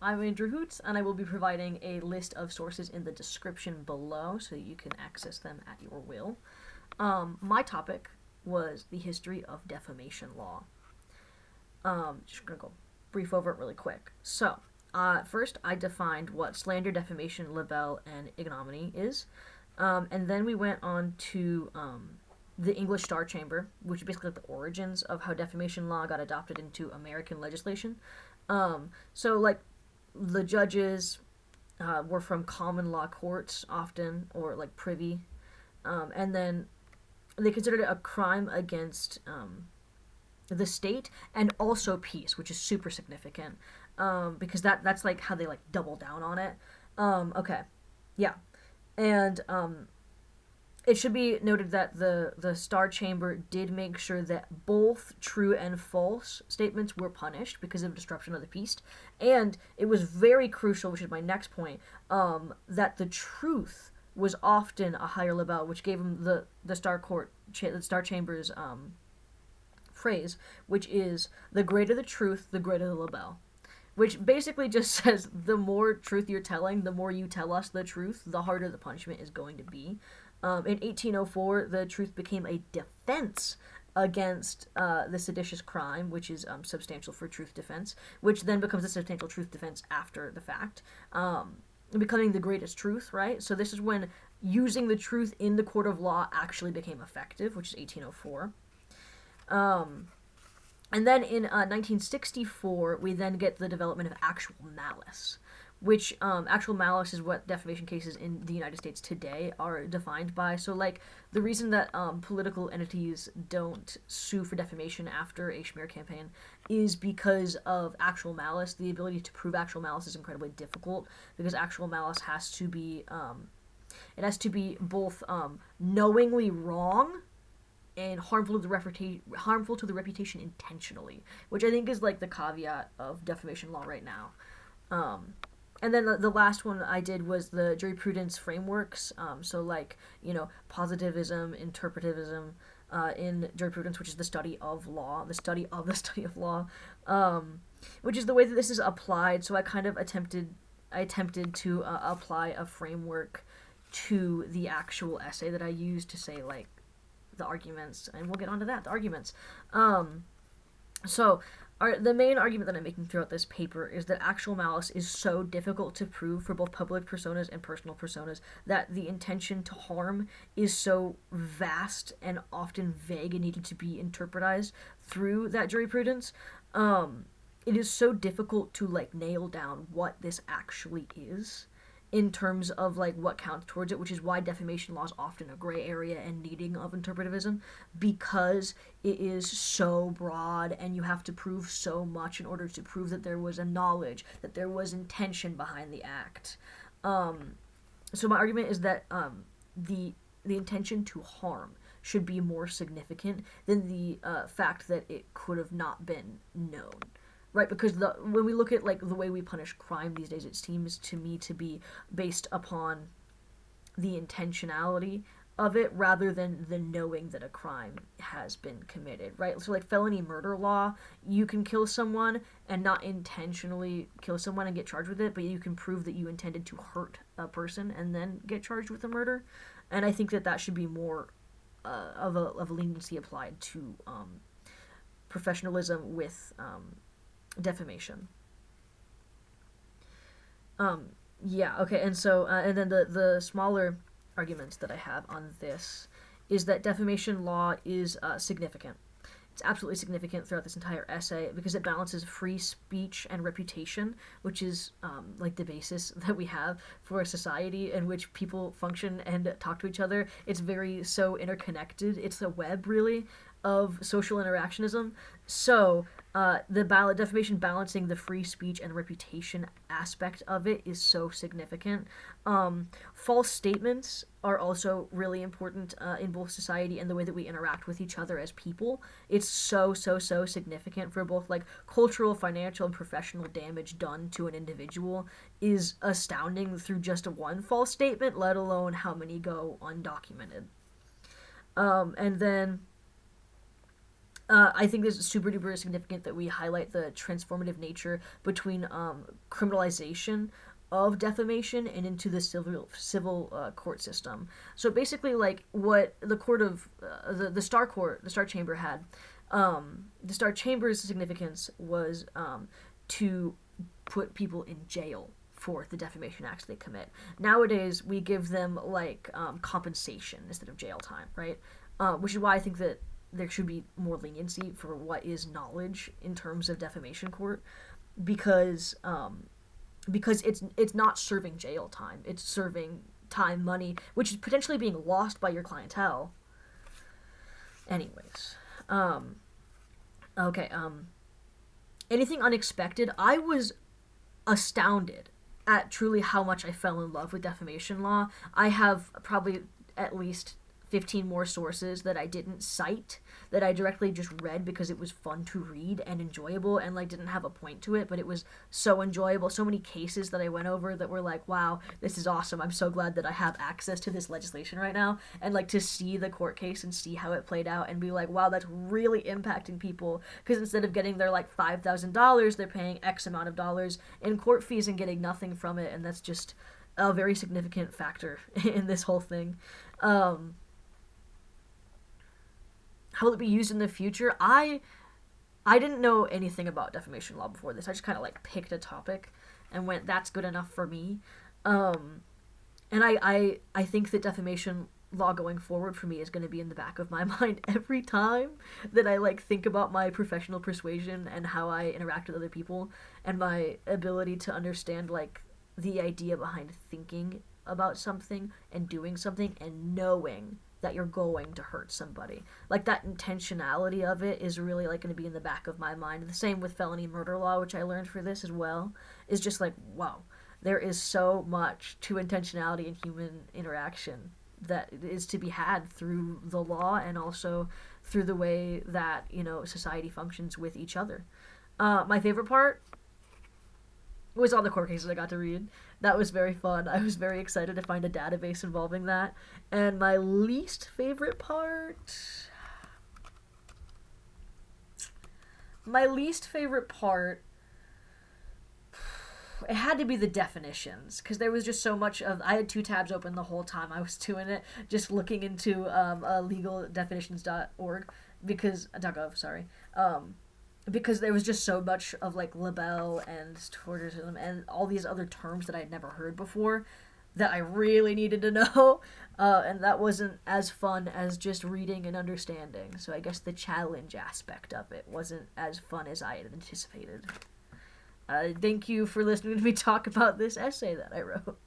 I'm Andrew Hoots, and I will be providing a list of sources in the description below so you can access them at your will. My topic was the history of defamation law. Just gonna go brief over it really quick. So, first I defined what slander, defamation, libel, and ignominy is, and then we went on to the English Star Chamber, which is basically like the origins of how defamation law got adopted into American legislation. So like the judges were from common law courts often, or like privy, and then they considered it a crime against the state and also peace, which is super significant because that's like how they like double down on it. Okay, yeah, and it should be noted that the Star Chamber did make sure that both true and false statements were punished because of disruption of the peace, and it was very crucial, which is my next point, that the truth was often a higher libel, which gave him the the Star Chamber's phrase, which is the greater the truth, the greater the libel. Which basically just says the more truth you're telling, the more you tell us the truth, the harder the punishment is going to be. In 1804, the truth became a defense against the seditious crime, which is substantial for truth defense, which then becomes a substantial truth defense after the fact, becoming the greatest truth, right? So this is when using the truth in the court of law actually became effective, which is 1804. And then in 1964, we then get the development of actual malice, which actual malice is what defamation cases in the United States today are defined by. So, like, the reason that political entities don't sue for defamation after a smear campaign is because of actual malice. The ability to prove actual malice is incredibly difficult because actual malice has to be it has to be both knowingly wrong and harmful to the reputation intentionally, which I think is like the caveat of defamation law right now. And then the last one I did was the jurisprudence frameworks. So like positivism, interpretivism in jurisprudence, which is the study of law, the study of the study of law, which is the way that this is applied. So I kind of attempted to apply a framework to the actual essay that I used to say like the arguments, and we'll get onto that, the arguments. The main argument that I'm making throughout this paper is that actual malice is so difficult to prove for both public personas and personal personas that the intention to harm is so vast and often vague and needed to be interpreted through that jurisprudence. It is so difficult to like nail down what this actually is in terms of like what counts towards it, which is why defamation law is often a gray area and needing of interpretivism, because it is so broad and you have to prove so much in order to prove that there was a knowledge, that there was intention behind the act. So my argument is that the intention to harm should be more significant than the fact that it could have not been known. Right, because when we look at like the way we punish crime these days, it seems to me to be based upon the intentionality of it rather than the knowing that a crime has been committed, right? So like felony murder law, you can kill someone and not intentionally kill someone and get charged with it, but you can prove that you intended to hurt a person and then get charged with a murder. And I think that should be more of a leniency applied to professionalism with defamation. And so and then the smaller arguments that I have on this is that defamation law is significant. It's absolutely significant throughout this entire essay because it balances free speech and reputation, which is like the basis that we have for a society in which people function and talk to each other. It's very so interconnected. It's a web, really, of social interactionism. So the defamation balancing the free speech and reputation aspect of it is so significant. False statements are also really important in both society and the way that we interact with each other as people. It's so significant for both like cultural, financial, and professional damage done to an individual is astounding through just one false statement, let alone how many go undocumented. And then I think this is super duper significant that we highlight the transformative nature between criminalization of defamation and into the civil court system. So basically, like what the court of the Star Court, the Star Chamber had, the Star Chamber's significance was to put people in jail for the defamation acts they commit. Nowadays, we give them like compensation instead of jail time, right? Which is why I think that there should be more leniency for what is knowledge in terms of defamation court, because it's not serving jail time, it's serving time, money, which is potentially being lost by your clientele. Anyways, okay, anything unexpected? I was astounded at truly how much I fell in love with defamation law. I have probably at least 15 more sources that I didn't cite, that I directly just read because it was fun to read and enjoyable, and like didn't have a point to it, but it was so enjoyable. So many cases that I went over that were like, wow, this is awesome. I'm so glad that I have access to this legislation right now, and like to see the court case and see how it played out and be like, wow, that's really impacting people, because instead of getting their like $5,000, they're paying X amount of dollars in court fees and getting nothing from it, and that's just a very significant factor in this whole thing. How will it be used in the future? I didn't know anything about defamation law before this. I just kind of like picked a topic and went, that's good enough for me. And I think that defamation law going forward for me is going to be in the back of my mind every time that I like think about my professional persuasion and how I interact with other people, and my ability to understand like the idea behind thinking about something and doing something and knowing that you're going to hurt somebody. Like that intentionality of it is really like going to be in the back of my mind. The same with felony murder law, which I learned for this as well, is just like, wow, there is so much to intentionality and human interaction that is to be had through the law, and also through the way that, you know, society functions with each other. My favorite part was all the court cases I got to read. That was very fun. I was very excited to find a database involving that. And my least favorite part... It had to be the definitions, because there was just so much of... I had 2 tabs open the whole time I was doing it, just looking into legaldefinitions.org, because... .gov, sorry. Because there was just so much of like libel and torturism and all these other terms that I'd never heard before that I really needed to know, and that wasn't as fun as just reading and understanding. So I guess the challenge aspect of it wasn't as fun as I had anticipated. Thank you for listening to me talk about this essay that I wrote.